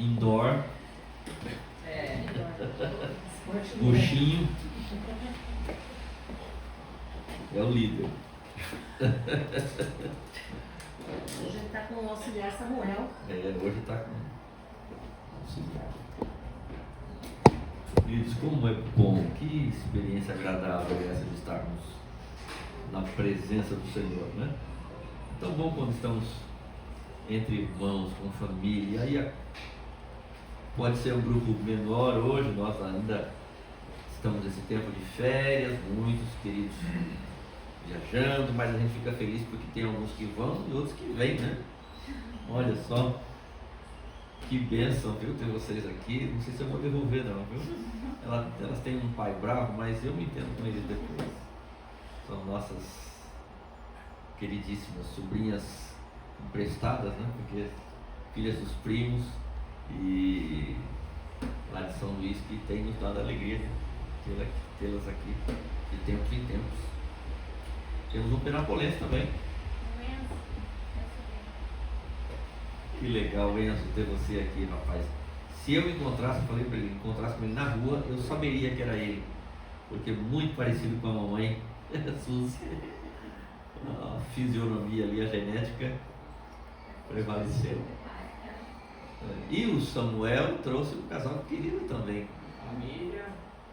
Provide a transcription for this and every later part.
indoor, Buchinho é o líder. Hoje ele está com o auxiliar Samuel. Hoje está com o auxiliar. Queridos, como é bom, que experiência agradável é essa de estarmos na presença do Senhor, né? Tão bom quando estamos entre irmãos, com família. Aí pode ser um grupo menor hoje, nós ainda estamos nesse tempo de férias, muitos queridos viajando, mas a gente fica feliz porque tem alguns que vão e outros que vêm, né? Olha só, que bênção, viu, ter vocês aqui. Não sei se eu vou devolver não, viu? Elas têm um pai bravo, mas eu me entendo com eles depois. São nossas queridíssimas sobrinhas emprestadas, né? Porque filhas dos primos e lá de São Luís, que tem nos dado alegria, né? Tê-las aqui de tempos em tempos. Temos um penapolense também. Que legal, Enzo, ter você aqui, rapaz. Se eu encontrasse, eu falei para ele, encontrasse com ele na rua, eu saberia que era ele, porque é muito parecido com a mamãe, Suzy. A fisionomia ali, a genética prevaleceu. E o Samuel trouxe um casal querido também. Família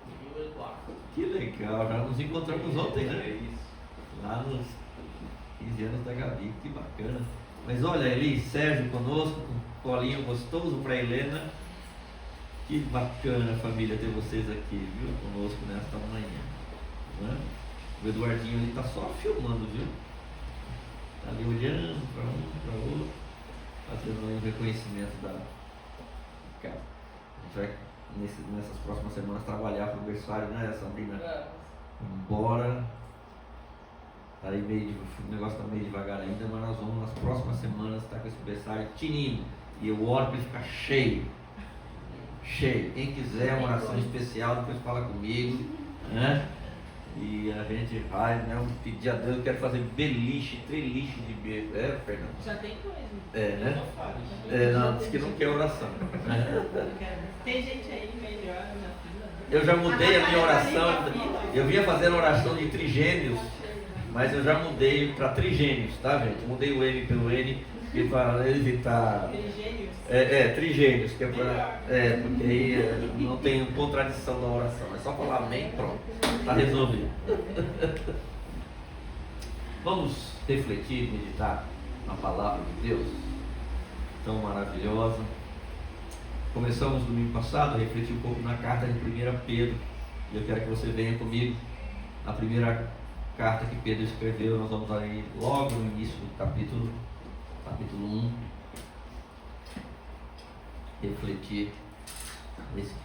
e o Eduardo. Que legal, já nos encontramos ontem, né? Lá nos 15 anos da Gabi, que bacana. Mas olha, Eli, Sérgio conosco, com um colinho gostoso para Helena. Que bacana, família, ter vocês aqui, viu? Conosco nesta manhã. Né? O Eduardinho ali está só filmando, viu? Está ali olhando para um, para outro, fazendo um reconhecimento da casa. A gente vai, nessas próximas semanas, trabalhar para o berçário, né, Sabrina? Embora, tá aí o negócio está meio devagar ainda, mas nós vamos nas próximas semanas estar com esse berçário tininho. E eu oro para ele ficar cheio. Cheio. Quem quiser uma oração especial, depois fala comigo, né? E a gente vai, né? Pedir a Deus, eu quero fazer beliche, treliche de beijo. Fernando? Já tem coisa. Né? Não, disse que não quer oração. Tem gente aí melhor na fila. Eu já mudei a minha oração. Eu vinha fazendo oração de trigêmeos, mas eu já mudei para trigêmeos, tá, gente? Mudei o N pelo N, para evitar. Trigênios? Trigêmeos, que é para. Porque aí não tem contradição na oração, é só falar amém, pronto, está resolvido. Vamos refletir, meditar na palavra de Deus, tão maravilhosa. Começamos no domingo passado a refletir um pouco na carta de 1 Pedro, e eu quero que você venha comigo na primeira carta que Pedro escreveu. Nós vamos aí logo no início do capítulo 1, refletir nesse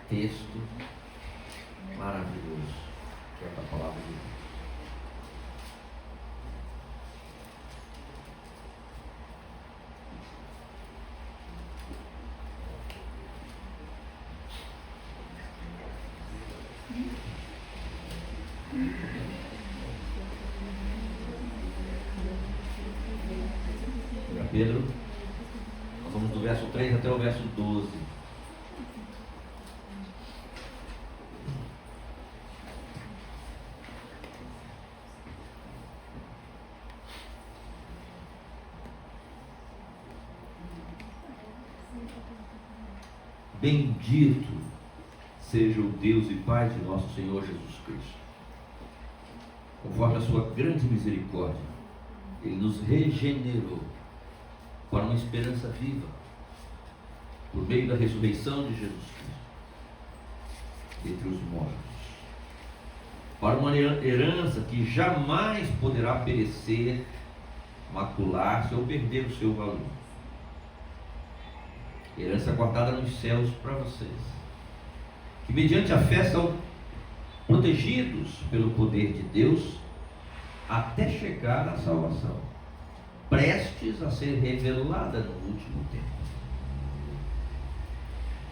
texto maravilhoso que é a palavra de Deus. Pedro, nós vamos do verso 3 até o verso 12. Bendito seja o Deus e Pai de nosso Senhor Jesus Cristo. Conforme a sua grande misericórdia, Ele nos regenerou para uma esperança viva, por meio da ressurreição de Jesus Cristo dentre os mortos, para uma herança que jamais poderá perecer, macular-se ou perder o seu valor. Herança guardada nos céus para vocês, que mediante a fé são protegidos pelo poder de Deus até chegar à salvação, prestes a ser revelada no último tempo.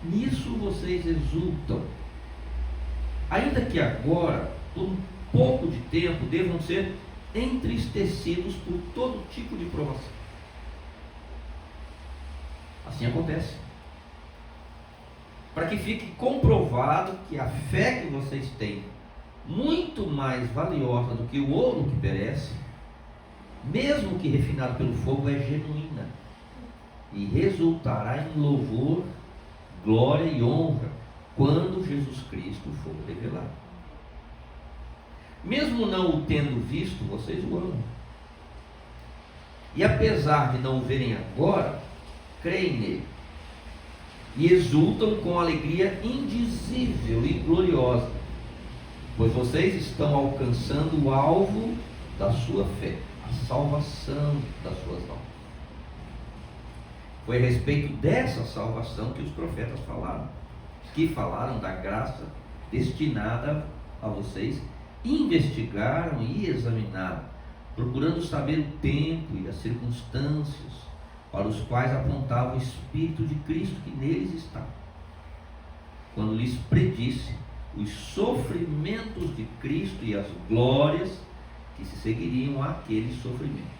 Nisso vocês exultam, ainda que agora, por um pouco de tempo, devam ser entristecidos por todo tipo de provação. Assim acontece. Para que fique comprovado que a fé que vocês têm, muito mais valiosa do que o ouro que perece, mesmo que refinado pelo fogo, é genuína e resultará em louvor, glória e honra quando Jesus Cristo for revelado. Mesmo não o tendo visto, vocês o amam. E apesar de não o verem agora, creem nele e exultam com alegria indizível e gloriosa, pois vocês estão alcançando o alvo da sua fé, a salvação das suas almas. Foi a respeito dessa salvação que os profetas falaram, que falaram da graça destinada a vocês, investigaram e examinaram, procurando saber o tempo e as circunstâncias para os quais apontava o Espírito de Cristo que neles está, quando lhes predisse os sofrimentos de Cristo e as glórias que se seguiriam àqueles sofrimentos.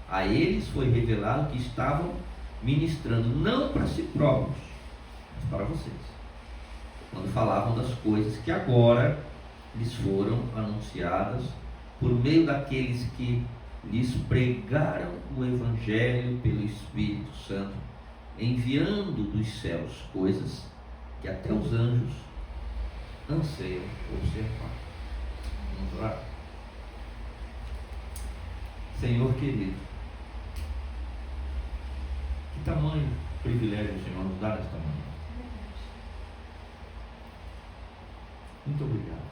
A eles foi revelado que estavam ministrando não para si próprios, mas para vocês, quando falavam das coisas que agora lhes foram anunciadas por meio daqueles que lhes pregaram o Evangelho pelo Espírito Santo, enviando dos céus coisas que até os anjos anseiam observar. Vamos orar. Senhor querido, que tamanho privilégio o Senhor nos dá nesta manhã. Muito obrigado.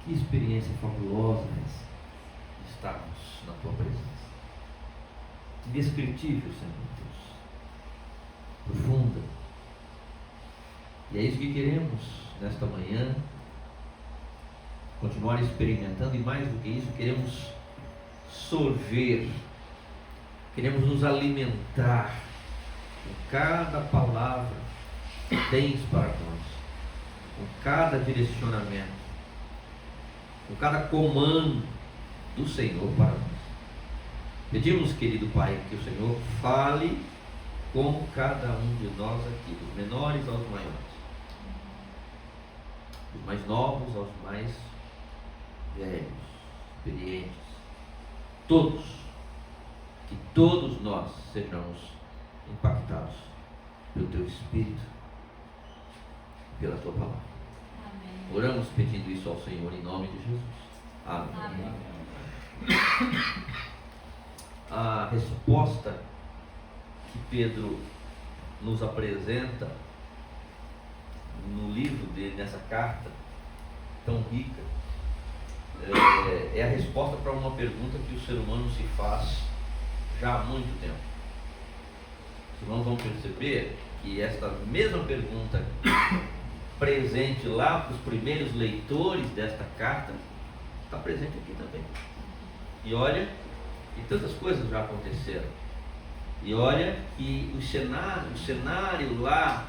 Que experiência fabulosa de estarmos na Tua presença. Indescritível, Senhor Deus. Profunda. E é isso que queremos nesta manhã. Continuar experimentando e mais do que isso, queremos sorver. Queremos nos alimentar com cada palavra que tens para nós, com cada direcionamento, com cada comando do Senhor para nós. Pedimos, querido Pai, que o Senhor fale com cada um de nós aqui, dos menores aos maiores, dos mais novos aos mais velhos, experientes, todos, que todos nós sejamos impactados pelo Teu Espírito, pela Tua palavra. Amém. Oramos pedindo isso ao Senhor em nome de Jesus. Amém. Amém. A resposta que Pedro nos apresenta no livro dele, nessa carta tão rica, é a resposta para uma pergunta que o ser humano se faz já há muito tempo. Os irmãos vão perceber que esta mesma pergunta presente lá para os primeiros leitores desta carta está presente aqui também. E olha, e tantas coisas já aconteceram. E olha que o cenário lá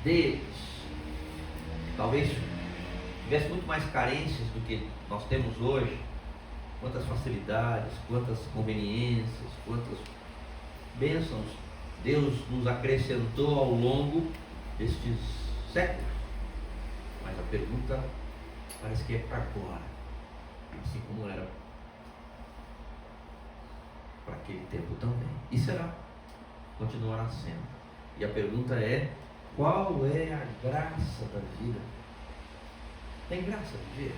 deles talvez tivesse muito mais carências do que nós temos hoje. Quantas facilidades, quantas conveniências, quantas bênçãos Deus nos acrescentou ao longo destes séculos. Mas a pergunta parece que é para agora, assim como era para aquele tempo também. E será, continuará sendo. E a pergunta é: qual é a graça da vida? Tem graça de viver?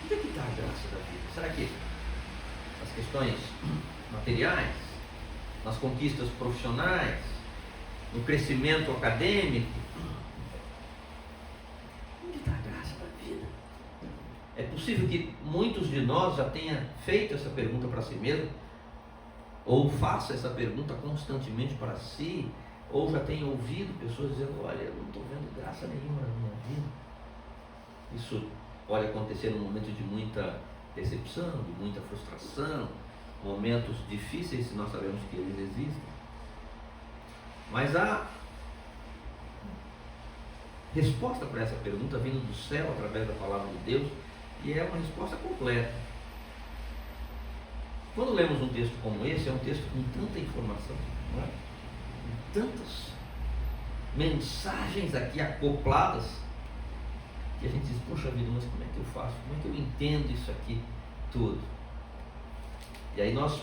Onde é que está a graça da vida? Será que nas questões materiais, nas conquistas profissionais, no crescimento acadêmico? Onde está a graça da vida? É possível que muitos de nós já tenham feito essa pergunta para si mesmo, ou faça essa pergunta constantemente para si, ou já tenha ouvido pessoas dizendo: olha, eu não estou vendo graça nenhuma na minha vida. Isso pode acontecer num momento de muita decepção, de muita frustração, momentos difíceis, se nós sabemos que eles existem. Mas há resposta para essa pergunta vindo do céu através da palavra de Deus, e é uma resposta completa. Quando lemos um texto como esse, é um texto com tanta informação, não é? Com tantas mensagens aqui acopladas, que a gente diz, poxa vida, mas como é que eu faço? Como é que eu entendo isso aqui tudo? E aí nós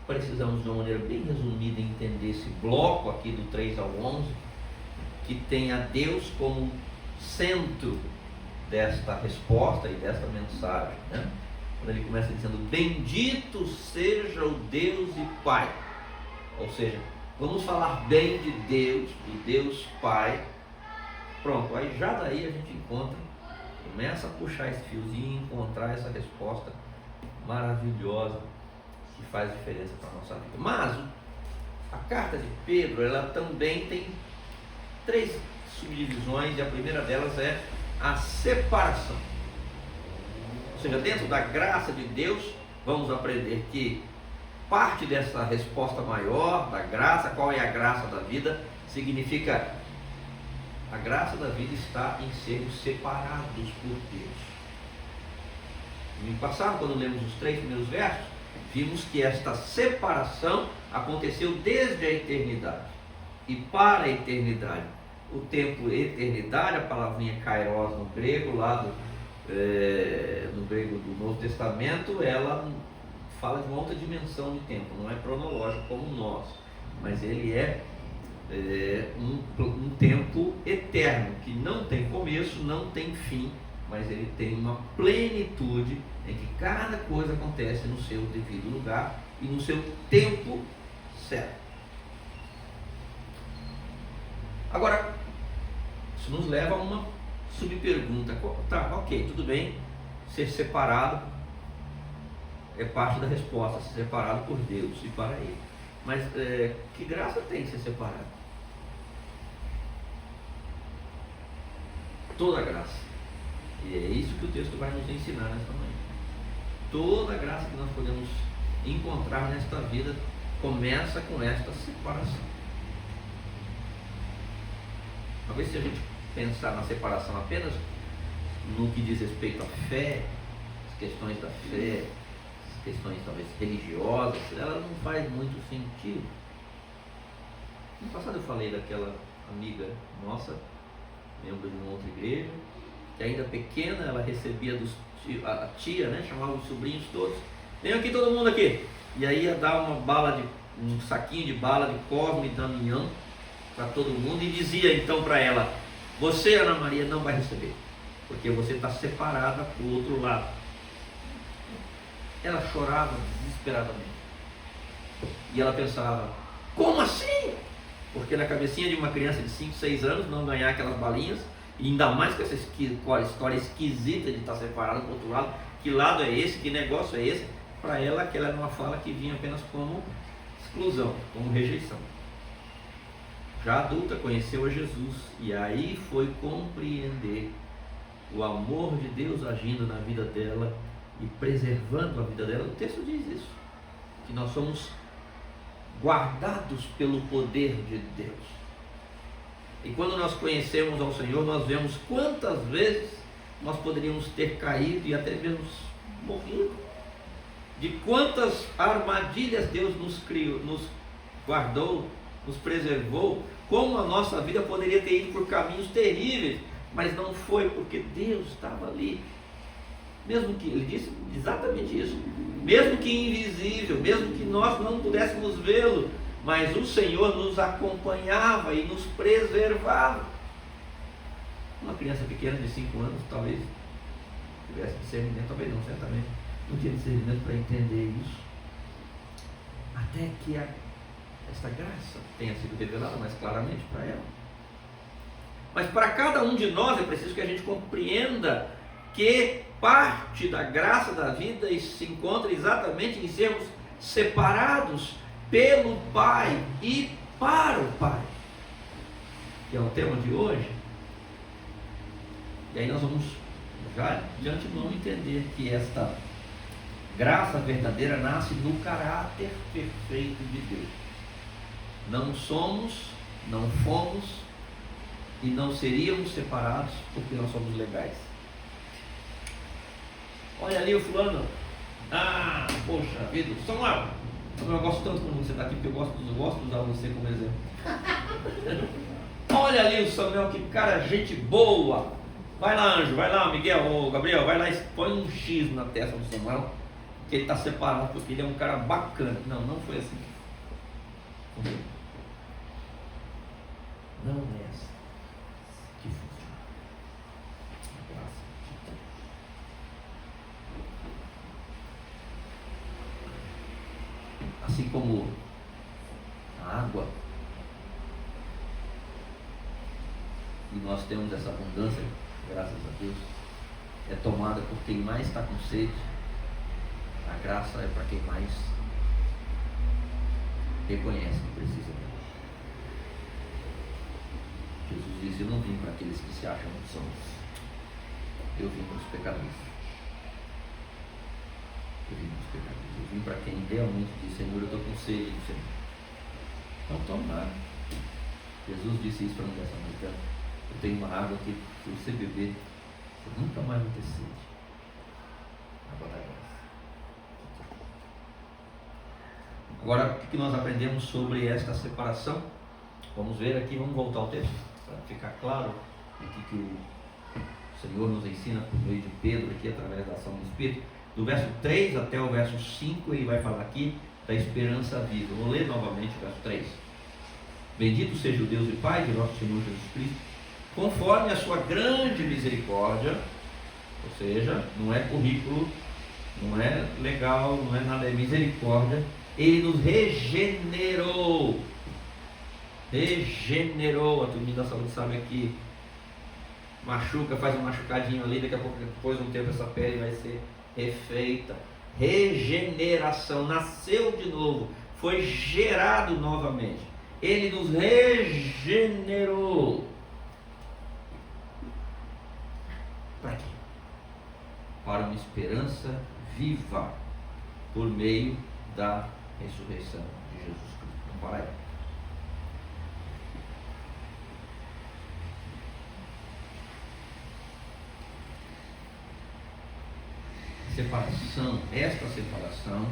precisamos, de uma maneira bem resumida, entender esse bloco aqui do 3 ao 11, que tem a Deus como centro desta resposta e desta mensagem, né? Quando ele começa dizendo, bendito seja o Deus e Pai. Ou seja, vamos falar bem de Deus, do Deus Pai. Pronto, aí já daí a gente começa a puxar esse fiozinho e encontrar essa resposta maravilhosa que faz diferença para a nossa vida. Mas a carta de Pedro, ela também tem 3 subdivisões, e a primeira delas é a separação. Ou seja, dentro da graça de Deus, vamos aprender que parte dessa resposta maior da graça, qual é a graça da vida, significa a graça da vida está em sermos separados por Deus. No ano passado, quando lemos os 3 primeiros versos, vimos que esta separação aconteceu desde a eternidade e para a eternidade. O tempo eternidade, a palavrinha kairos no grego, lá no grego do Novo Testamento, ela fala de uma outra dimensão de tempo, não é cronológico como o nosso, mas ele é um tempo eterno, que não tem começo, não tem fim, mas ele tem uma plenitude em que cada coisa acontece no seu devido lugar e no seu tempo certo. Agora, isso nos leva a uma subpergunta. Tá, ok, tudo bem, ser separado é parte da resposta, ser separado por Deus e para Ele. Mas que graça tem ser separado? Toda graça. E é isso que o texto vai nos ensinar nesta manhã. Toda graça que nós podemos encontrar nesta vida começa com esta separação. Talvez se a gente pensar na separação apenas no que diz respeito à fé, as questões da fé, as questões talvez religiosas, ela não faz muito sentido. No passado eu falei daquela amiga nossa, membro de uma outra igreja, que ainda pequena ela recebia a tia, né, chamava os sobrinhos todos, vem aqui todo mundo aqui, e aí ia dar um saquinho de bala de Cosme e Damião para todo mundo, e dizia então para ela, você, Ana Maria, não vai receber, porque você está separada para o outro lado. Ela chorava desesperadamente, e ela pensava, como assim? Porque na cabecinha de uma criança de 5, 6 anos, não ganhar aquelas balinhas, e ainda mais com essa história esquisita de estar separado do outro lado, que lado é esse, que negócio é esse, para ela aquela era uma fala que vinha apenas como exclusão, como rejeição. Já adulta, conheceu a Jesus, e aí foi compreender o amor de Deus agindo na vida dela e preservando a vida dela. O texto diz isso, que nós somos guardados pelo poder de Deus. E quando nós conhecemos ao Senhor, nós vemos quantas vezes nós poderíamos ter caído e até mesmo morrido, de quantas armadilhas Deus nos criou, nos guardou, nos preservou, como a nossa vida poderia ter ido por caminhos terríveis, mas não foi, porque Deus estava ali. Mesmo que, ele disse exatamente isso, mesmo que invisível, mesmo que nós não pudéssemos vê-lo, mas o Senhor nos acompanhava e nos preservava. Uma criança pequena de 5 anos talvez tivesse discernimento, talvez não, certamente não tinha discernimento para entender isso, até que esta graça tenha sido revelada mais claramente para ela. Mas para cada um de nós é preciso que a gente compreenda que parte da graça da vida se encontra exatamente em sermos separados pelo Pai e para o Pai, que é o tema de hoje. E aí nós vamos já de antemão entender que esta graça verdadeira nasce no caráter perfeito de Deus. Não somos, não fomos e não seríamos separados porque nós somos legais. Olha ali o fulano. Ah, poxa vida, Samuel, eu gosto tanto quando você está aqui, porque eu gosto de usar você como exemplo. Olha ali o Samuel, que cara, gente boa. Vai lá, Anjo, vai lá, Miguel, ou Gabriel, vai lá e põe um X na testa do Samuel, que ele está separado porque ele é um cara bacana. Não, não foi assim. Não é assim que funciona. Assim como a água, e nós temos essa abundância, graças a Deus, é tomada por quem mais está com sede. A graça é para quem mais reconhece que precisa dela. Jesus disse: eu não vim para aqueles que se acham sãos, eu vim para os pecadores. Eu vim para quem realmente diz: Senhor, eu estou com sede do Senhor. Então toma água. Jesus disse isso para nós essa noite: eu tenho uma água que, se você beber, você nunca mais vai ter sede. Água da graça. Agora, o que nós aprendemos sobre esta separação? Vamos ver aqui, vamos voltar ao texto, para ficar claro o que o Senhor nos ensina por meio de Pedro, aqui através da ação do Espírito. Do verso 3 até o verso 5, ele vai falar aqui da esperança viva. Vou ler novamente o verso 3. Bendito seja o Deus e Pai de nosso Senhor Jesus Cristo, conforme a sua grande misericórdia, ou seja, não é currículo, não é legal, não é nada, é misericórdia. Ele nos regenerou. Regenerou. A turminha da saúde sabe aqui. Machuca, faz um machucadinho ali, daqui a pouco, depois de um tempo, essa pele vai ser refeita. Regeneração. Nasceu de novo. Foi gerado novamente. Ele nos regenerou. Para quê? Para uma esperança viva, por meio da ressurreição de Jesus Cristo. Vamos parar aí. Separação, esta separação,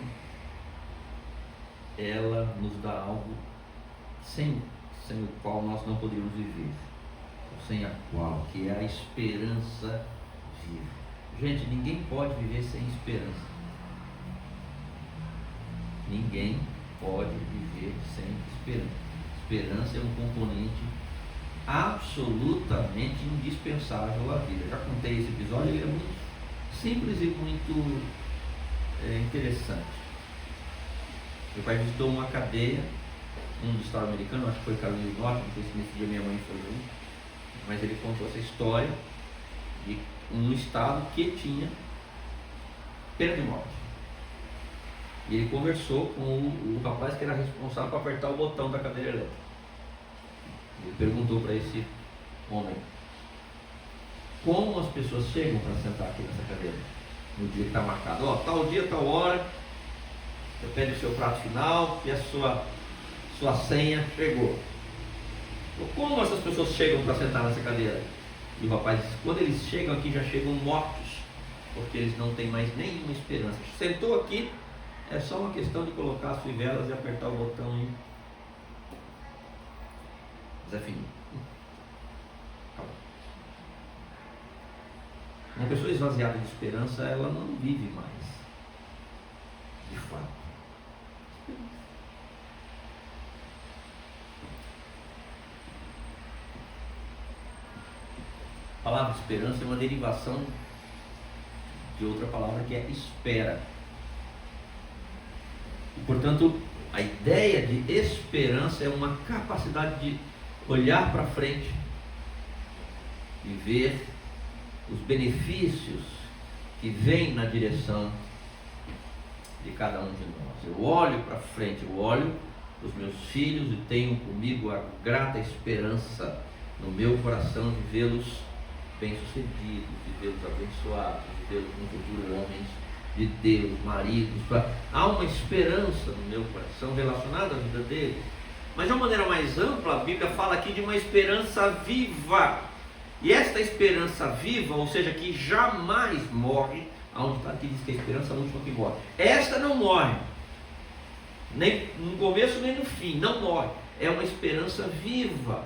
ela nos dá algo sem o qual nós não poderíamos viver, sem a qual, que é a esperança viva. Gente, ninguém pode viver sem esperança. Ninguém pode viver sem esperança. Esperança é um componente absolutamente indispensável à vida. Eu já contei esse episódio, ele é muito simples e muito interessante. Meu pai visitou uma cadeia, um do estado americano, acho que foi Carolina do Norte, não sei se nesse dia minha mãe foi junto, mas ele contou essa história de um estado que tinha pena de morte. E ele conversou com o rapaz que era responsável para apertar o botão da cadeira elétrica. Ele perguntou para esse homem: como as pessoas chegam para sentar aqui nessa cadeira no dia que está marcado? Ó, tal dia, tal hora, você pede o seu prato final e a sua senha chegou. Como essas pessoas chegam para sentar nessa cadeira? E o rapaz disse: quando eles chegam aqui, já chegam mortos, porque eles não têm mais nenhuma esperança. Sentou aqui, é só uma questão de colocar as fivelas e apertar o botão e Zé Fininho. Acabou. Uma pessoa esvaziada de esperança, ela não vive mais, de fato. A palavra esperança é uma derivação de outra palavra que é espera. E, portanto, a ideia de esperança é uma capacidade de olhar para frente e ver os benefícios que vêm na direção de cada um de nós. Eu olho para frente, eu olho para os meus filhos e tenho comigo a grata esperança no meu coração de vê-los bem-sucedidos, de vê-los abençoados, de vê-los no futuro homens de Deus, maridos. Há uma esperança no meu coração relacionada à vida deles. Mas de uma maneira mais ampla, a Bíblia fala aqui de uma esperança viva. E esta esperança viva, ou seja, que jamais morre, aonde está aqui diz que a esperança é a última que morre. Esta não morre, nem no começo nem no fim, não morre. É uma esperança viva.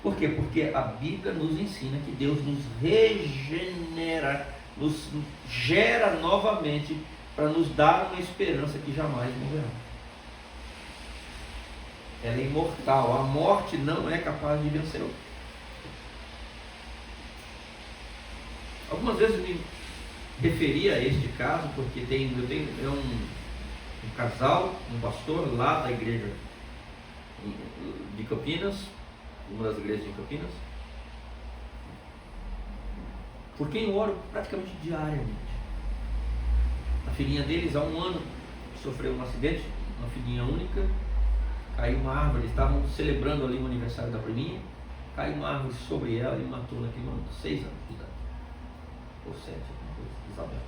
Por quê? Porque a Bíblia nos ensina que Deus nos regenera, nos gera novamente para nos dar uma esperança que jamais morrerá. Ela é imortal. A morte não é capaz de vencê-la. Algumas vezes me referi a este caso porque eu tenho um casal, um pastor lá da igreja de Campinas, uma das igrejas de Campinas, por quem eu oro praticamente diariamente. A filhinha deles há 1 ano sofreu um acidente, uma filhinha única, caiu uma árvore, eles estavam celebrando ali o aniversário da priminha, caiu uma árvore sobre ela e matou naquele ano, 6 anos de idade, ou 7, alguma coisa, Isabel.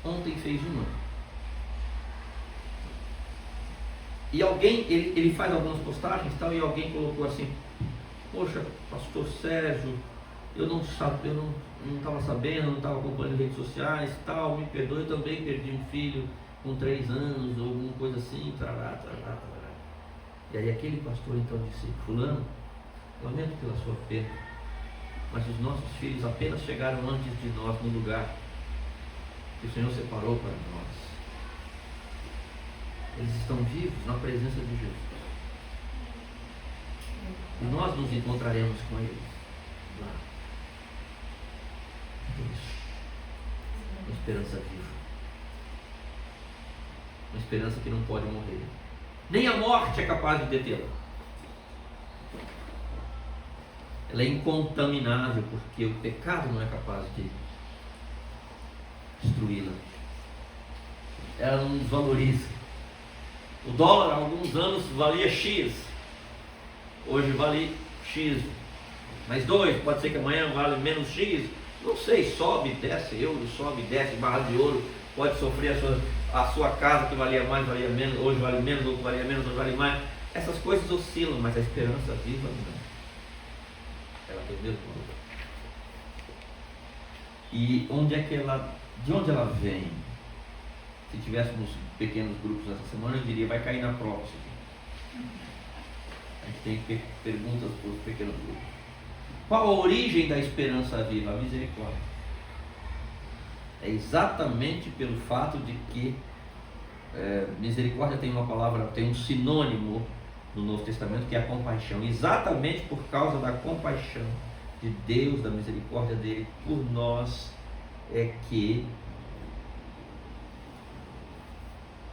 Ontem fez 1 ano. E alguém, ele faz algumas postagens e tal, e alguém colocou assim: poxa, pastor Sérgio, eu não estava sabendo, não estava acompanhando redes sociais e tal, me perdoe, eu também perdi um filho com 3 anos, ou alguma coisa assim, tarará. E aí aquele pastor então disse: fulano, lamento pela sua perda, mas os nossos filhos apenas chegaram antes de nós no lugar que o Senhor separou para nós. Eles estão vivos na presença de Jesus. E nós nos encontraremos com eles lá. Isso. Uma esperança viva. Uma esperança que não pode morrer. Nem a morte é capaz de detê-la. Ela é incontaminável, porque o pecado não é capaz de destruí-la. Ela não desvaloriza. O dólar há alguns anos valia X, hoje vale X, mais 2, pode ser que amanhã vale menos X, não sei, sobe, desce euro, sobe, desce, barra de ouro, pode sofrer a sua casa que valia mais, valia menos, hoje vale menos, outro valia menos, hoje vale mais. Essas coisas oscilam, mas a esperança viva não. Ela tem o mesmo valor. E de onde ela vem? Se tivéssemos pequenos grupos essa semana, eu diria: vai cair na prova isso aqui. A gente tem perguntas para os pequenos grupos. Qual a origem da esperança viva? A misericórdia. É exatamente pelo fato de que misericórdia tem uma palavra, tem um sinônimo no Novo Testamento, que é a compaixão. Exatamente por causa da compaixão de Deus, da misericórdia dele por nós, é que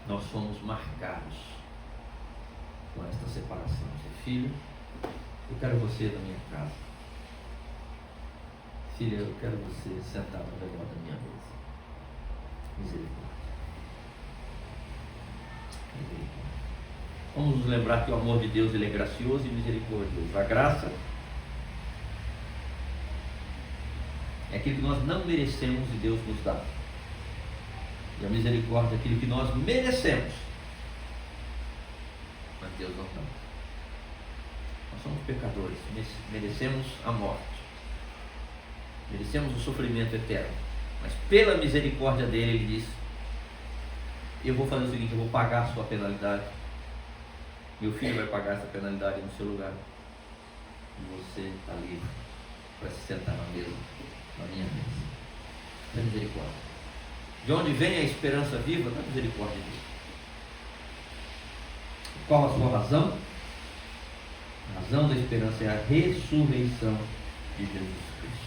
nós fomos marcados com esta separação. Filho, eu quero você na minha casa. Filha, eu quero você sentado ao redor da minha mesa. Misericórdia. Vamos nos lembrar que o amor de Deus, ele é gracioso e misericordioso. A graça é aquilo que nós não merecemos e Deus nos dá. E a misericórdia é aquilo que nós merecemos, mas Deus não dá. Nós somos pecadores, merecemos a morte, merecemos o sofrimento eterno, mas pela misericórdia dele, ele diz: eu vou fazer o seguinte, eu vou pagar a sua penalidade, meu filho vai pagar essa penalidade no seu lugar, e você está livre para se sentar na mesa, na minha mesa. É misericórdia. De onde vem a esperança viva? Da misericórdia de Deus. Qual a sua razão? A razão da esperança é a ressurreição de Jesus Cristo.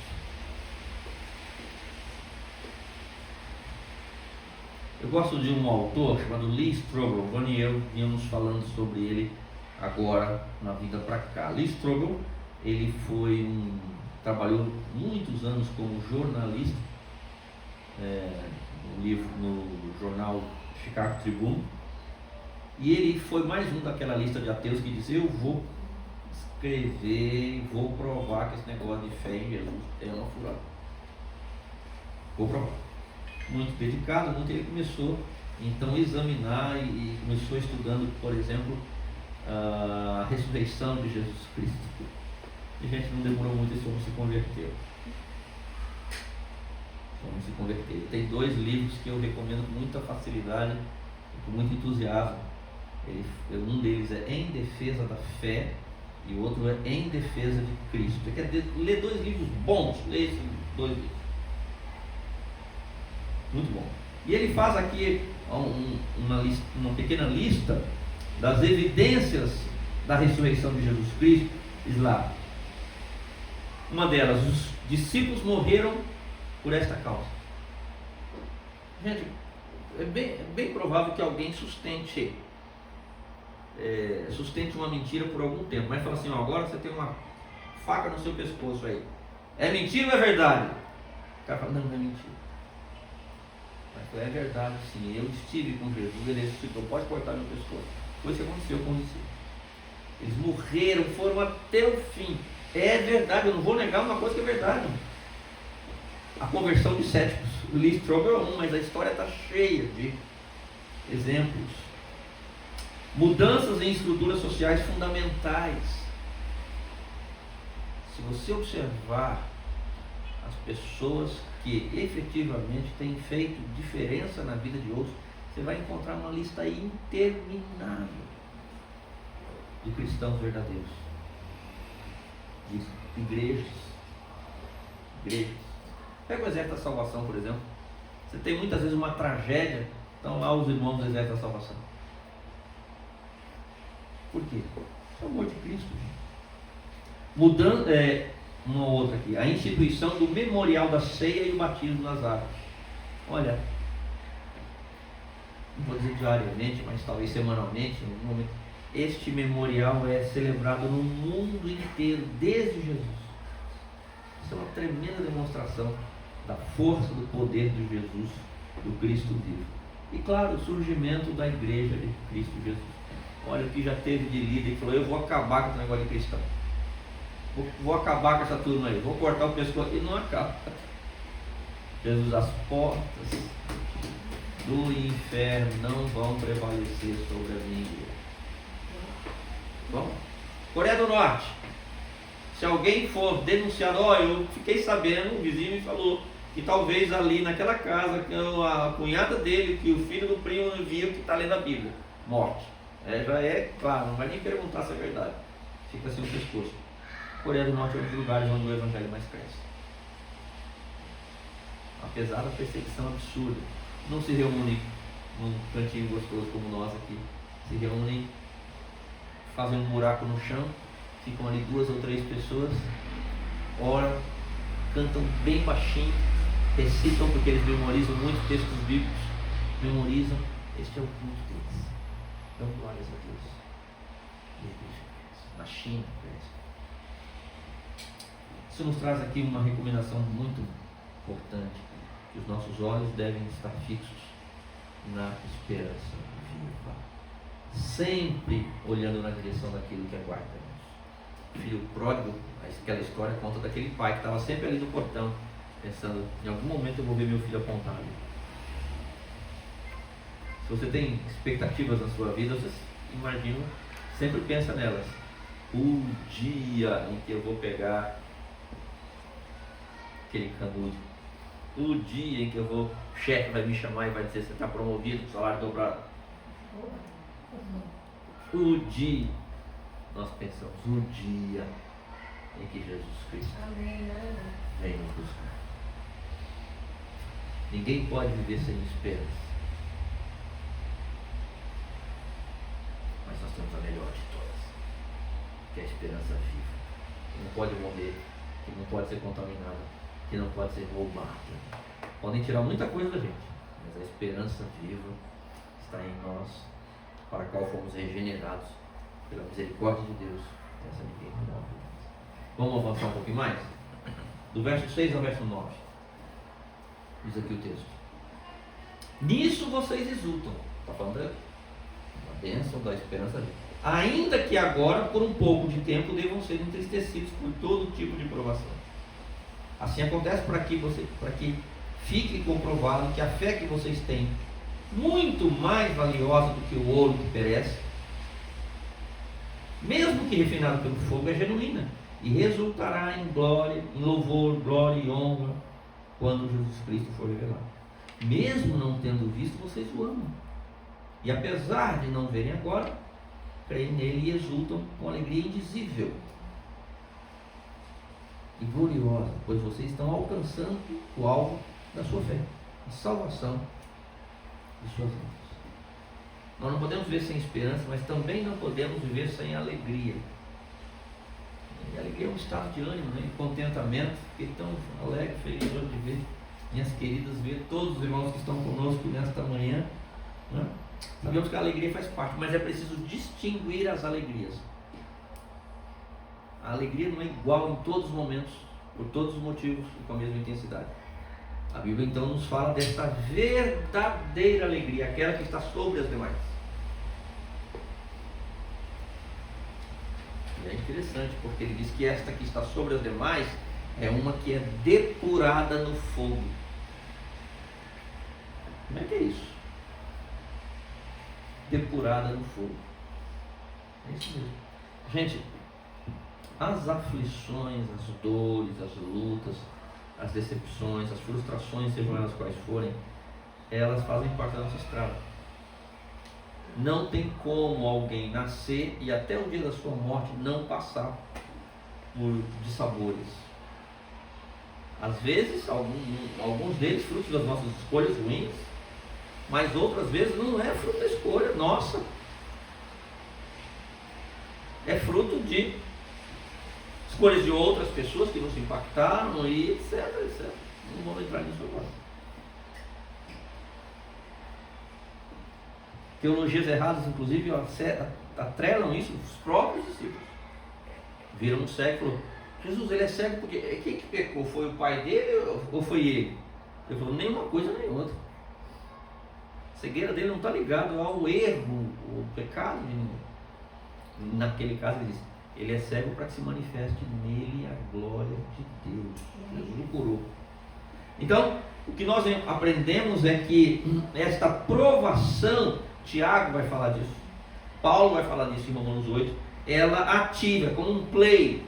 Eu gosto de um autor chamado Lee Strobel. Vani e eu vínhamos falando sobre ele agora na vida para cá. Lee Strobel, ele trabalhou muitos anos como jornalista, no jornal Chicago Tribune, e ele foi mais um daquela lista de ateus que diz: eu vou escrever, vou provar que esse negócio de fé em Jesus é uma furada. Vou provar. muito dedicado, muito, ele começou então a examinar e começou estudando, por exemplo, a ressurreição de Jesus Cristo. E a gente não demorou muito, esse homem se converteu. Se converter. Tem 2 livros que eu recomendo com muita facilidade, com muito entusiasmo. Um deles é Em Defesa da Fé e o outro é Em Defesa de Cristo. Você quer ler 2 livros bons? Lê esses 2 livros. Muito bom. E ele faz aqui uma pequena lista das evidências da ressurreição de Jesus Cristo. Diz lá, uma delas: os discípulos morreram por esta causa. Gente, é bem provável que alguém sustente uma mentira por algum tempo, mas fala assim: ó, agora você tem uma faca no seu pescoço aí. É mentira ou é verdade? O cara fala: não, não é mentira. Mas é verdade, sim. Eu estive com Jesus, ele ressuscitou. Pode cortar meu pescoço. Foi isso que aconteceu com os discípulos. Eles morreram, foram até o fim. É verdade, eu não vou negar uma coisa que é verdade. A conversão de céticos. O Lee Strobel é um, mas a história está cheia de exemplos. Mudanças em estruturas sociais fundamentais. Se você observar as pessoas que efetivamente têm feito diferença na vida de outros, você vai encontrar uma lista interminável de cristãos verdadeiros, de igrejas. Pega o Exército da Salvação, por exemplo. Você tem muitas vezes uma tragédia, estão lá os irmãos do Exército da Salvação. Por quê? É o amor de Cristo, gente. Mudando, uma outra aqui, a instituição do memorial da ceia e o batismo nas águas. Olha, não vou dizer diariamente, mas talvez semanalmente, em algum momento, este memorial é celebrado no mundo inteiro, desde Jesus. Isso é uma tremenda demonstração da força do poder de Jesus, do Cristo vivo. E claro, o surgimento da igreja de Cristo Jesus. Olha o que já teve de líder que falou: eu vou acabar com esse negócio de cristão. Vou acabar com essa turma aí, vou cortar o pescoço. E não acaba. Jesus, as portas do inferno não vão prevalecer sobre a minha igreja. Bom, Coreia do Norte. Se alguém for denunciado: eu fiquei sabendo, o vizinho me falou que talvez ali naquela casa, que a cunhada dele, que o filho do primo viu que está lendo a Bíblia. Morte. Já é claro, não vai nem perguntar se é verdade. Fica assim o pescoço. Coreia do Norte é um dos lugares onde o evangelho mais cresce. Apesar da perseguição absurda, não se reúnem num cantinho gostoso como nós aqui. Se reúnem, fazem um buraco no chão, ficam ali 2 ou 3 pessoas, oram, cantam bem baixinho, recitam, porque eles memorizam muito textos bíblicos, memorizam. Este é o culto deles. Dão glórias a Deus. E a igreja cresce. Na China cresce. Isso nos traz aqui uma recomendação muito importante, que os nossos olhos devem estar fixos na esperança viva, sempre olhando na direção daquilo que aguarda-nos. O filho pródigo, aquela história conta daquele pai que estava sempre ali no portão, pensando: em algum momento eu vou ver meu filho apontado. Se você tem expectativas na sua vida, você imagina, sempre pensa nelas. O dia em que eu vou pegar aquele canudo, o dia em que o chefe vai me chamar e vai dizer: você está promovido, salário dobrado. O dia, nós pensamos, o dia em que Jesus Cristo vem nos buscar. Ninguém pode viver sem esperança, mas nós temos a melhor de todas, que é a esperança viva, que não pode morrer, que não pode ser contaminada, que não pode ser roubada. Podem tirar muita coisa da gente, mas a esperança viva está em nós, para a qual fomos regenerados pela misericórdia de Deus. Essa ninguém não. Vamos avançar um pouquinho mais? Do verso 6 ao verso 9. Diz aqui o texto: nisso vocês exultam. Está falando da bênção da esperança viva. Ainda que agora, por um pouco de tempo, devam ser entristecidos por todo tipo de provação. Assim acontece para que fique comprovado que a fé que vocês têm, muito mais valiosa do que o ouro que perece, mesmo que refinado pelo fogo, é genuína e resultará em glória, em louvor, glória e honra quando Jesus Cristo for revelado. Mesmo não tendo visto, vocês o amam. E apesar de não verem agora, creem nele e exultam com alegria indizível e gloriosa, pois vocês estão alcançando o alvo da sua fé, a salvação de suas almas. Nós não podemos viver sem esperança, mas também não podemos viver sem alegria. E a alegria é um estado de ânimo, né? E contentamento. Fiquei tão alegre, feliz hoje de ver minhas queridas, ver todos os irmãos que estão conosco nesta manhã, né? Sabemos que a alegria faz parte, mas é preciso distinguir as alegrias. A alegria não é igual em todos os momentos, por todos os motivos e com a mesma intensidade. A Bíblia então nos fala desta verdadeira alegria, aquela que está sobre as demais. E é interessante porque ele diz que esta que está sobre as demais é uma que é depurada no fogo. Como é que é isso? Depurada no fogo. É isso mesmo. Gente, as aflições, as dores, as lutas, as decepções, as frustrações, sejam elas quais forem, elas fazem parte da nossa estrada. Não tem como alguém nascer e até o dia da sua morte não passar por dissabores. Às vezes, alguns deles frutos das nossas escolhas ruins, mas outras vezes não é fruto da escolha nossa. É fruto de escolhas de outras pessoas que nos impactaram e etc, etc. Não vamos entrar nisso agora. Teologias erradas, inclusive, atrelam isso os próprios discípulos. Viram um cego e falou: Jesus, ele é cego porque quem que pecou? Foi o pai dele ou foi ele? Ele falou: nem uma coisa nem outra. A cegueira dele não está ligada ao erro, ao pecado de ninguém. Naquele caso ele diz: ele é cego para que se manifeste nele a glória de Deus. Jesus o curou. Então, o que nós aprendemos é que esta provação, Tiago vai falar disso, Paulo vai falar disso em Romanos 8, ela ativa como um play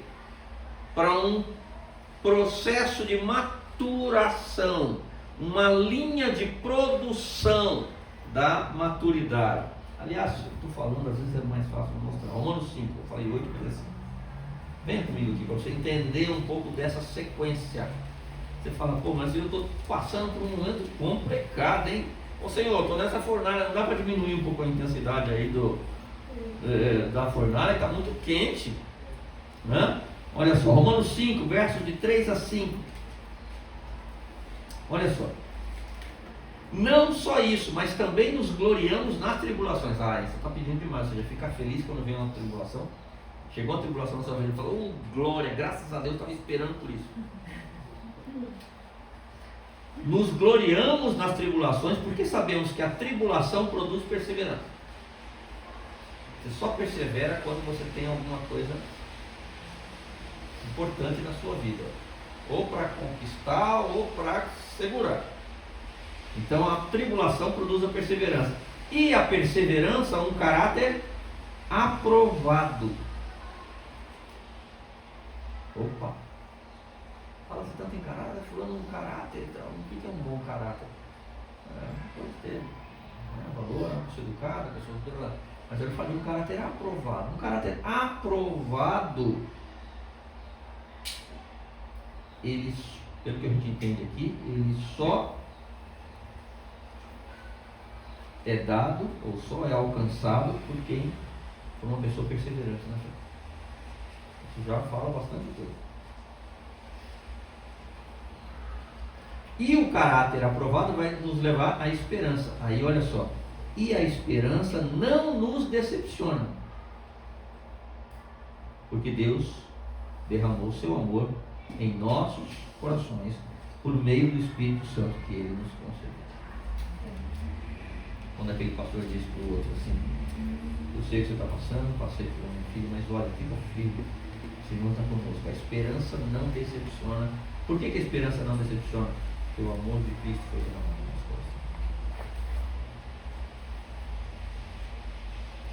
para um processo de maturação, uma linha de produção da maturidade. Aliás, eu estou falando, às vezes é mais fácil de mostrar. Romanos 5, eu falei 8, mas assim. Venha comigo aqui para você entender um pouco dessa sequência. Você fala: pô, mas eu estou passando por um momento complicado, hein? Ô Senhor, estou nessa fornalha, não dá para diminuir um pouco a intensidade aí da fornalha, está muito quente, né? Olha só, Romanos 5, versos de 3 a 5. Olha só. Não só isso, mas também nos gloriamos nas tribulações. Ah, isso está pedindo demais. Você já fica feliz quando vem uma tribulação. Chegou a tribulação na sua vida e falou: glória, graças a Deus, estava esperando por isso. Nos gloriamos nas tribulações porque sabemos que a tribulação produz perseverança. Você só persevera quando você tem alguma coisa importante na sua vida, ou para conquistar ou para segurar. Então a tribulação produz a perseverança, e a perseverança um caráter aprovado. Opa! Fala, você tanto em caráter, fulano um caráter, então, o que é um bom caráter? Pode ter, valor, uma pessoa educada, pessoa educada, mas eu falei um caráter aprovado. Um caráter aprovado, ele, pelo que a gente entende aqui, ele só é dado ou só é alcançado por uma pessoa perseverante na fé. Isso já fala bastante coisa. E o caráter aprovado vai nos levar à esperança. Aí olha só. E a esperança não nos decepciona, porque Deus derramou seu amor em nossos corações por meio do Espírito Santo que Ele nos concedeu. Quando aquele pastor disse para o outro assim: eu sei que você está passando, passei por meu filho, mas olha, fica firme, o Senhor está conosco. A esperança não decepciona. Por que a esperança não decepciona? porque o amor de Cristo foi derramado no nosso coração.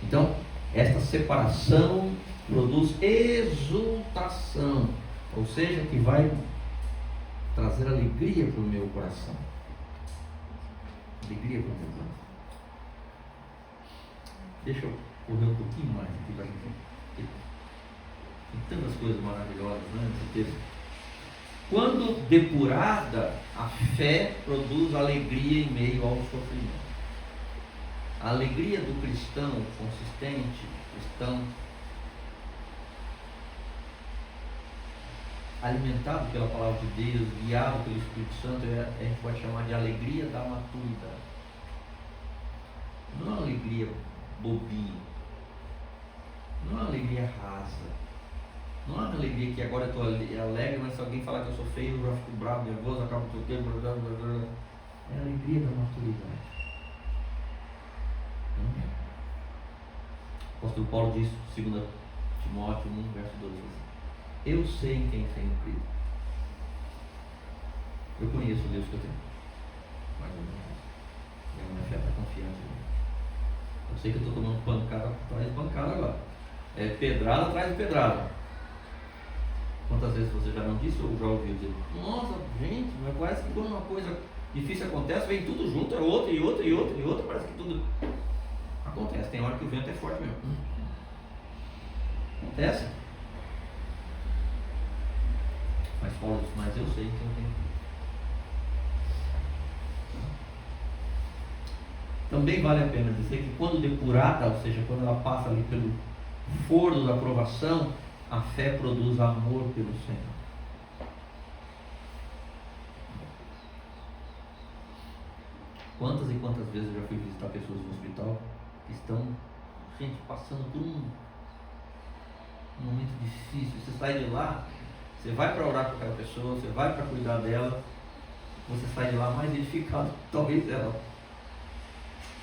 Então, esta separação produz exultação, ou seja, que vai trazer alegria para o meu coração. Alegria para o meu coração. Deixa eu correr um pouquinho mais aqui para a gente. Tem tantas coisas maravilhosas, né, nesse texto. Quando depurada, a fé produz alegria em meio ao sofrimento. A alegria do cristão consistente, cristão alimentado pela palavra de Deus, guiado pelo Espírito Santo, a gente pode chamar de alegria da maturidade. Não é uma alegria bobinha, não é uma alegria rasa, não é uma alegria que agora eu estou alegre, mas se alguém falar que eu sou feio, eu já fico bravo, nervoso, acabo trocando, blá, blá, blá, blá. É a alegria da maturidade. O apóstolo Paulo diz, 2 Timóteo 1, verso 12, eu sei em quem tenho crido. Eu conheço o Deus que eu tenho. Mas a minha fé está confiante. Eu sei que eu estou tomando pancada atrás de pancada agora. É pedrada atrás de pedrada. Quantas vezes você já não disse ou já ouviu dizer, nossa, gente, mas parece que quando uma coisa difícil acontece, vem tudo junto, é outra e outra e outra e outra, parece que tudo acontece. Tem hora que o vento é forte mesmo. Acontece. Mas Paulo diz, mas eu sei que eu tenho. Também vale a pena dizer que quando depurada, ou seja, quando ela passa ali pelo forno da aprovação, a fé produz amor pelo Senhor. Quantas e quantas vezes eu já fui visitar pessoas no hospital que estão, gente, passando por um momento difícil. Você sai de lá, você vai para orar com aquela pessoa, você vai para cuidar dela, você sai de lá mais edificado, talvez ela.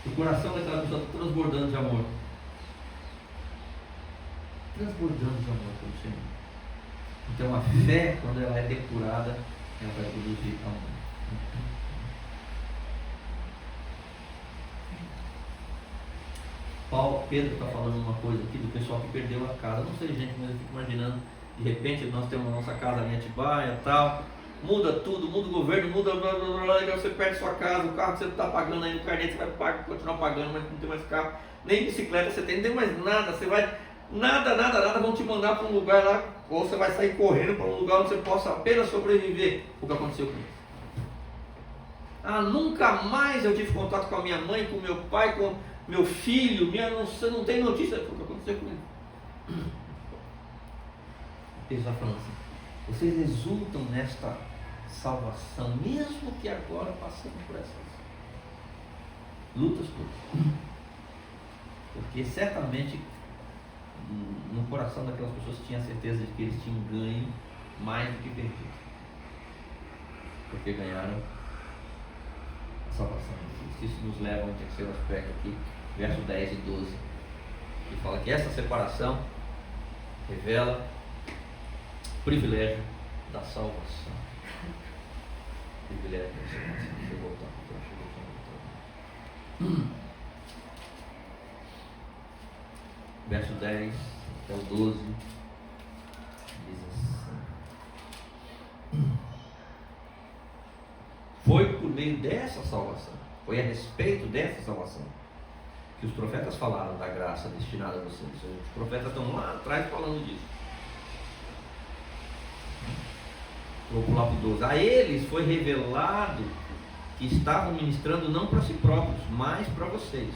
O coração daquela pessoa está transbordando de amor. Transbordando de amor pelo Senhor. Então a fé, quando ela é depurada, ela vai produzir amor. Pedro está falando uma coisa aqui do pessoal que perdeu a casa. Não sei, gente, mas eu fico imaginando, de repente nós temos a nossa casa ali em Atibaia e tal, muda tudo, muda o governo, muda blá blá blá, e você perde sua casa, o carro que você está pagando aí no carnê, você vai continuar pagando, mas não tem mais carro, nem bicicleta você tem, não tem mais nada, você vai, nada, vão te mandar para um lugar lá, ou você vai sair correndo para um lugar onde você possa apenas sobreviver. O que aconteceu com isso? Ah, nunca mais eu tive contato com a minha mãe, com meu pai, com meu filho, você não tem notícia do que aconteceu com ele. Ele está falando assim, vocês exultam nesta salvação, mesmo que agora passando por essas lutas todas. Porque certamente no coração daquelas pessoas tinha certeza de que eles tinham ganho mais do que perdido. Porque ganharam a salvação de Cristo. Isso nos leva a um terceiro aspecto aqui, verso 10 e 12, que fala que essa separação revela o privilégio da salvação. Privilégio da salvação. Deixa eu voltar aqui. Verso 10 até o 12 diz assim: foi por meio dessa salvação, foi a respeito dessa salvação que os profetas falaram da graça destinada a vocês. Os profetas estão lá atrás falando disso. Vou pular para o 12. A eles foi revelado que estavam ministrando não para si próprios, mas para vocês,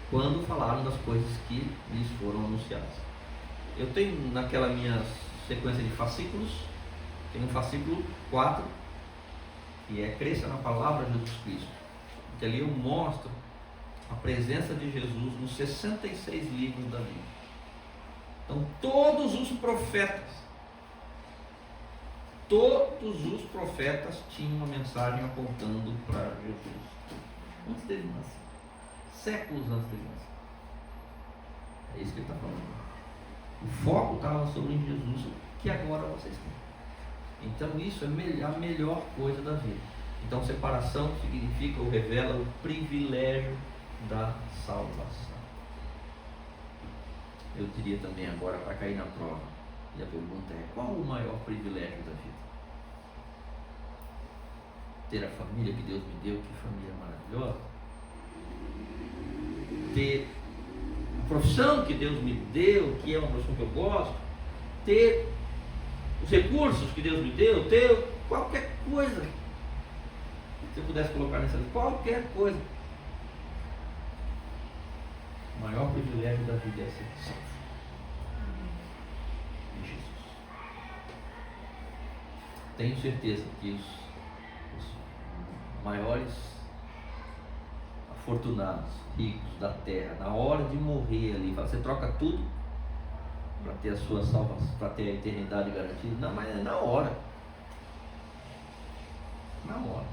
quando falaram das coisas que lhes foram anunciadas. Eu tenho naquela minha sequência de fascículos, tem um fascículo 4, que é cresça na palavra de Jesus Cristo, que ali eu mostro a presença de Jesus nos 66 livros da Bíblia. Então todos os profetas tinham uma mensagem apontando para Jesus, antes dele nascer, séculos antes dele nascer. É isso que ele está falando. O foco estava sobre Jesus, que agora vocês têm. Então isso é a melhor coisa da vida. Então, separação significa ou revela o privilégio da salvação. Eu diria também agora, para cair na prova, e a pergunta é: qual o maior privilégio da vida? Ter a família que Deus me deu, que família maravilhosa. Ter a profissão que Deus me deu, que é uma profissão que eu gosto. Ter os recursos que Deus me deu, ter qualquer coisa. Se eu pudesse colocar nessa lista, qualquer coisa. O maior privilégio da vida é ser salvo em Jesus. Tenho certeza que os maiores afortunados, ricos da terra, na hora de morrer ali, você troca tudo para ter a sua salvação, para ter a eternidade garantida. Não, mas é na hora. Na hora.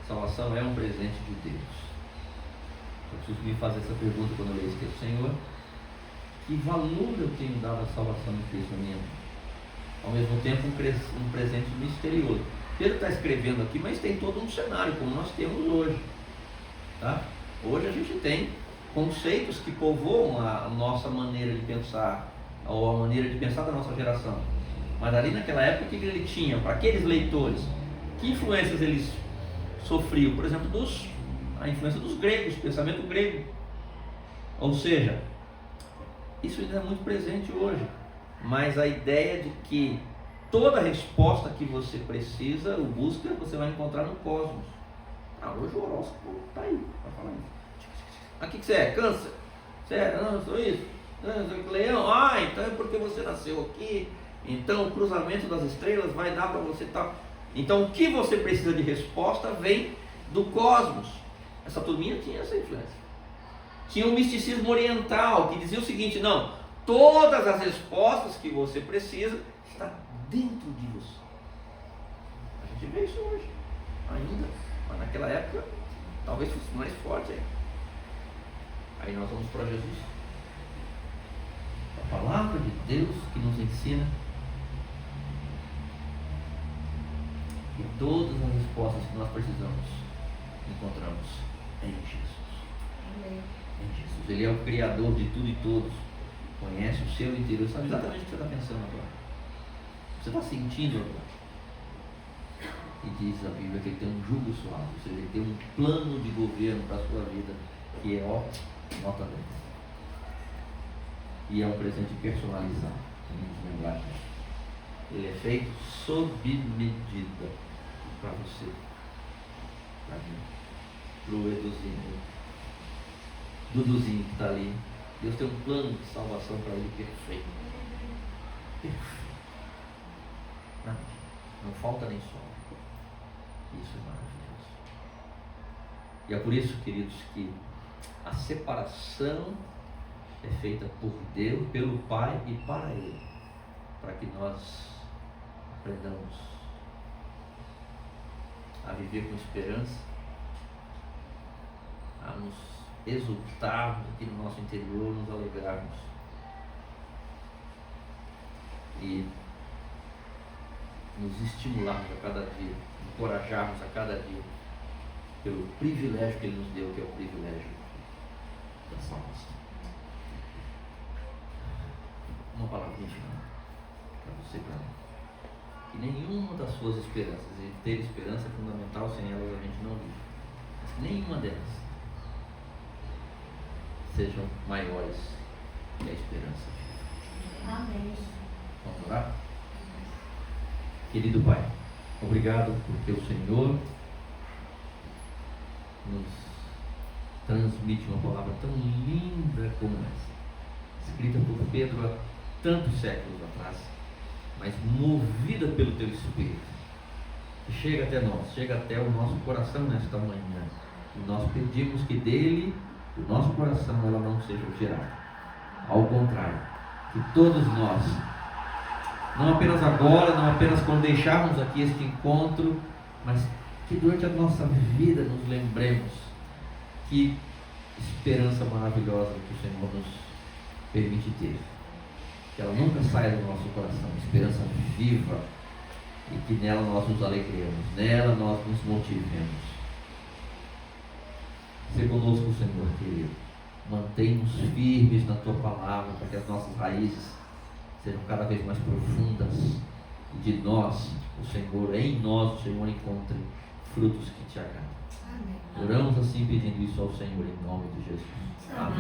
Salvação é um presente de Deus. Eu preciso me fazer essa pergunta quando eu leio esse texto: Senhor, que valor eu tenho dado à salvação de Cristo na minha vida? Ao mesmo tempo, um presente misterioso. Pedro está escrevendo aqui, mas tem todo um cenário, como nós temos hoje. Tá? Hoje a gente tem conceitos que povoam a nossa maneira de pensar, ou a maneira de pensar da nossa geração. Mas ali naquela época, o que ele tinha? Para aqueles leitores, que influências eles sofriam? Por exemplo, a influência dos gregos, pensamento grego. Ou seja, isso ainda é muito presente hoje. Mas a ideia de que toda resposta que você precisa, ou busca, você vai encontrar no cosmos. Hoje o horóscopo está aí para falar isso. O que você é? Câncer? Você é? Não, eu sou isso. Leão? Então é porque você nasceu aqui. Então o cruzamento das estrelas vai dar para você tal. Então o que você precisa de resposta vem do cosmos. Essa turminha tinha essa influência. Tinha um misticismo oriental que dizia o seguinte: não, todas as respostas que você precisa estão dentro de você. A gente vê isso hoje ainda, mas naquela época talvez fosse mais forte ainda. Aí nós vamos para Jesus, a palavra de Deus que nos ensina que todas as respostas que nós precisamos encontramos em Jesus. Amém. Em Jesus. Ele é o Criador de tudo e todos, conhece o seu interior, sabe exatamente o que você está pensando agora, você está sentindo agora. E diz a Bíblia que ele tem um jugo suave, ou seja, ele tem um plano de governo para a sua vida que é nota 10. E é um presente personalizado, vamos lembrar disso. Ele é feito sob medida para você, para mim, para o Eduzinho, Duduzinho que está ali. Deus tem um plano de salvação para ele perfeito. Perfeito. Não falta nem sobra. Isso é maravilhoso. E é por isso, queridos, que a separação é feita por Deus, pelo Pai e para Ele, para que nós aprendamos a viver com esperança, a nos exultarmos aqui no nosso interior, nos alegrarmos e nos estimularmos a cada dia, encorajarmos a cada dia pelo privilégio que Ele nos deu, que é o privilégio da salvação. Uma palavra final para você e para mim: que nenhuma das suas esperanças, e ter esperança é fundamental, sem elas a gente não vive, mas que nenhuma delas sejam maiores que a esperança. Amém. Vamos orar? Querido Pai, obrigado porque o Senhor nos transmite uma palavra tão linda como essa, escrita por Pedro há tantos séculos atrás, mas movida pelo Teu Espírito, que chega até nós, chega até o nosso coração nesta manhã, e nós pedimos que dele, do nosso coração, ela não seja tirada. Ao contrário, que todos nós, não apenas agora, não apenas quando deixarmos aqui este encontro, mas que durante a nossa vida nos lembremos que esperança maravilhosa que o Senhor nos permite ter, que ela nunca saia do nosso coração, esperança viva, e que nela nós nos alegremos, nela nós nos motivemos. Seja conosco, Senhor querido. Mantém-nos firmes na Tua palavra, para que as nossas raízes sejam cada vez mais profundas e de nós, o Senhor, em nós, o Senhor encontre frutos que Te agradam. Amém. Oramos assim pedindo isso ao Senhor em nome de Jesus. Amém.